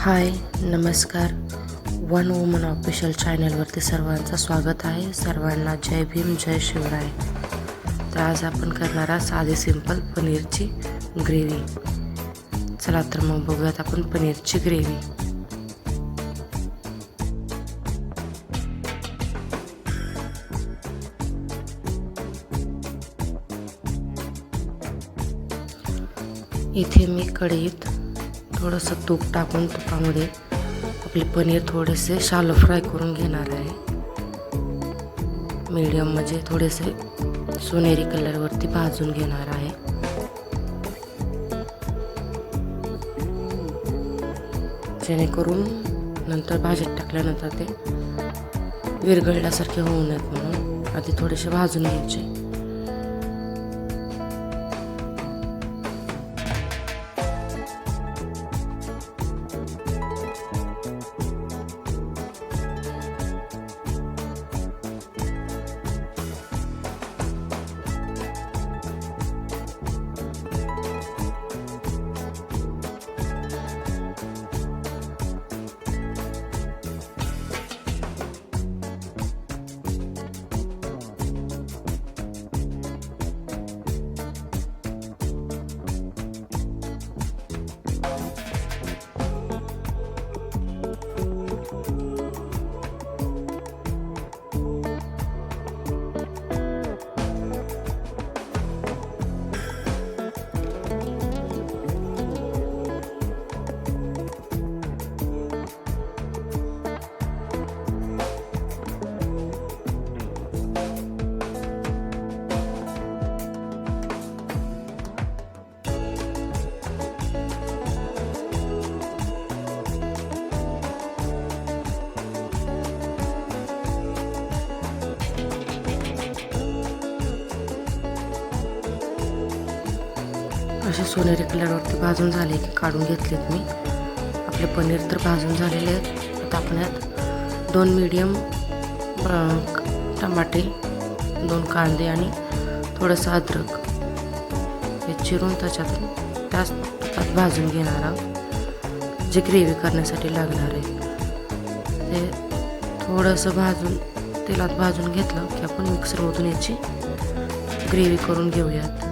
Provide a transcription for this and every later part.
हाय, नमस्कार. One woman official चॅनलवरती सर्वांचं स्वागत आहे. सर्वांना जय भीम, जय शिवराय. तर आज आपण करणार आहोत साधी सिंपल पनीरची ग्रेव्ही. चला तर मग बघूयात आपण पनीरची ग्रेव्ही. इथे मी कढईत थोडंसं तूप टाकून तुपामध्ये आपले पनीर थोडेसे शालो फ्राय करून घेणार आहे. मीडियम म्हणजे थोडेसे सोनेरी कलरवरती भाजून घेणार आहे. जेणेकरून नंतर भाजीत टाकल्यानंतर ते विरघळल्यासारखे होऊ नयेत म्हणून आधी थोडेसे भाजून घ्यायचे. असे सोनेरी कलरवरती भाजून झाले की काढून घेतलेत मी. आपले पनीर तर भाजून झालेले आहेत. आता आपण यात 2 मीडियम टमाटे, 2 कांदे आणि थोडंसं अद्रक हे चिरून त्याच तुपात भाजून घेणार आहोत. जे ग्रेव्ही करण्यासाठी लागणार आहे ते थोडंसं तेलात भाजून घेतलं की आपण मिक्सरमधून याची ग्रेव्ही करून घेऊयात.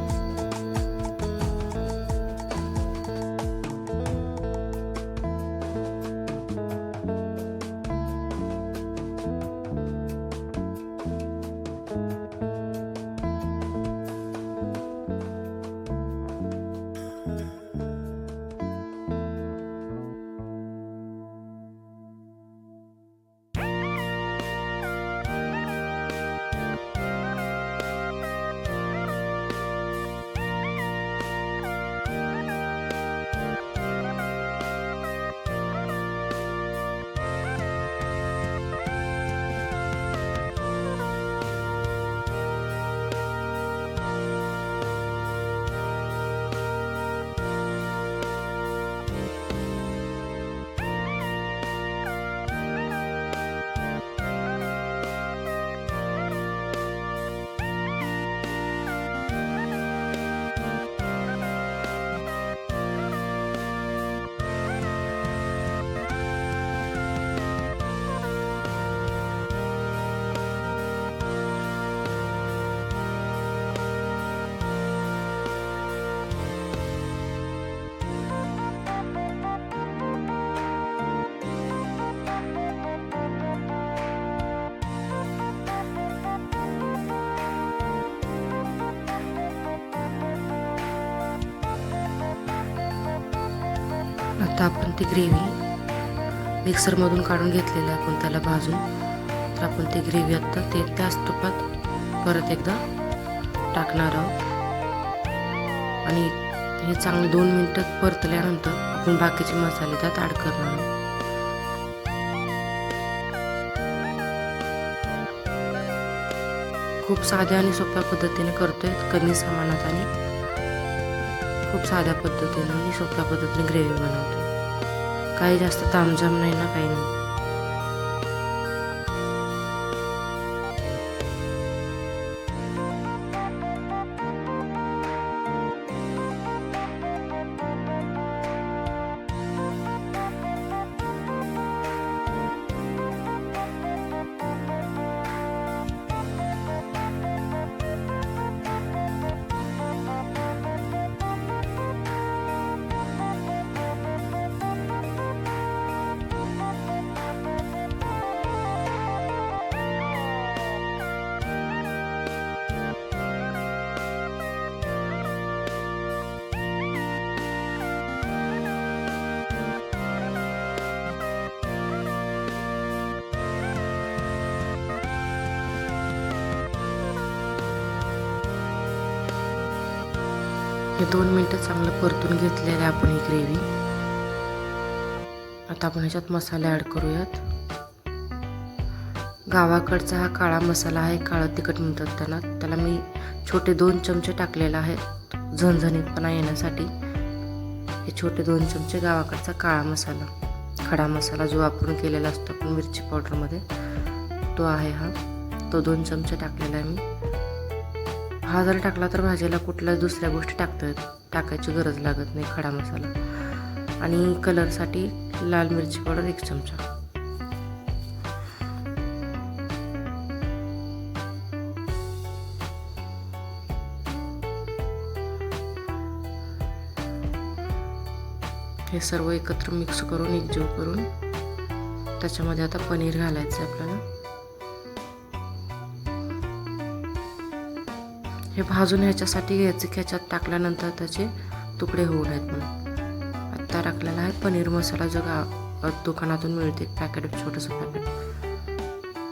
आता आपण ती ग्रेव्ही मिक्सरमधून काढून घेतलेली आहे. आपण त्याला भाजून तर आपण ती ग्रेव्ही आता त्याच तुपात परत एकदा टाकणार आहोत आणि हे चांगलं 2 मिनिटं परतल्यानंतर आपण बाकीचे मसाले त्यात ॲड करणार आहोत. खूप साध्या आणि सोप्या पद्धतीने करतोय, कमी सामानात आणि खूप साध्या पद्धतीने आणि सोप्या पद्धतीने ग्रेव्ही बनवतोय. काही जास्त तामझाम नाही ना, काही नाही. हे 2 मिनटं चांगलं परतून घेतलेलं आहे आपण ही ग्रेव्ही. आता आपण ह्याच्यात मसाले ॲड करूयात. गावाकडचा हा काळा मसाला आहे, काळं तिखट म्हणतात त्याला मी छोटे 2 चमचे टाकलेला आहे झणझणीतपणा येण्यासाठी. हे छोटे 2 चमचे गावाकडचा काळा मसाला, खडा मसाला जो वापरून केलेला असतो आपण मिरची पावडरमध्ये, तो आहे हा. तो 2 चमचे टाकलेला आहे मी. हा जर टाकला तर भाजीला कुठल्याच दुसऱ्या गोष्टी टाकायची गरज लागत नाही, खडा मसाला. आणि कलरसाठी लाल मिरची पावडर 1 चमचा. हे सर्व एकत्र मिक्स करून एकजीव करून त्याच्यामध्ये आता पनीर घालायचं आहे आपल्याला. हे भाजून ह्याच्यासाठी घ्यायचं की ह्याच्यात टाकल्यानंतर त्याचे तुकडे होऊ नयेत म्हणून. आत्ता टाकलेला आहे पनीर मसाला जो दुकानातून मिळते, पॅकेट, छोटंसं पॅकेट.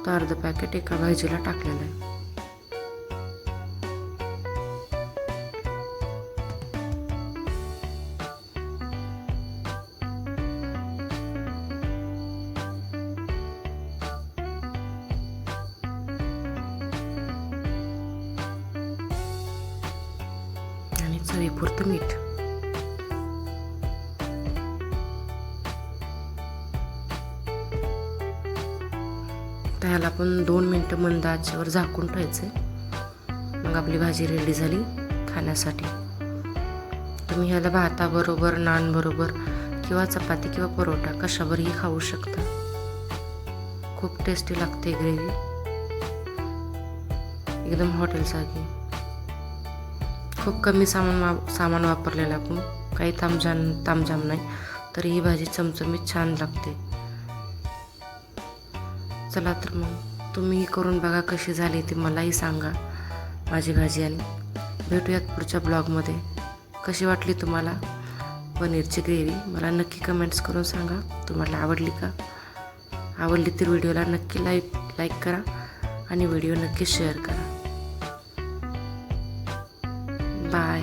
तर अर्ध पॅकेट एका भाजीला टाकलेलं आहे. आणि चवीपुरतं मीठ. त्याला आपण 2 मिनटं मंद आचेवर झाकून ठेवायचे. मग आपली भाजी रेडी झाली खाण्यासाठी. तुम्ही ह्याला भाताबरोबर, नान बरोबर किंवा चपाती किंवा परोठा कशावरही खाऊ शकता. खूप टेस्टी लागते ग्रेव्ही, एकदम हॉटेलसारखी. खूप कमी सामान वापरलेलं आपण, काही तामझाम नाही, तरी ही भाजी चमचमीत छान लागते. चला तर मग तुम्हीही करून बघा कशी झाली ती मलाही सांगा माझी भाजी. आणि भेटूयात पुढच्या ब्लॉगमध्ये. कशी वाटली तुम्हाला पनीरची ग्रेव्ही मला नक्की कमेंट्स करून सांगा. तुम्हाला आवडली का? आवडली तर व्हिडिओला नक्की लाईक करा आणि व्हिडिओ नक्की शेअर करा. बाय.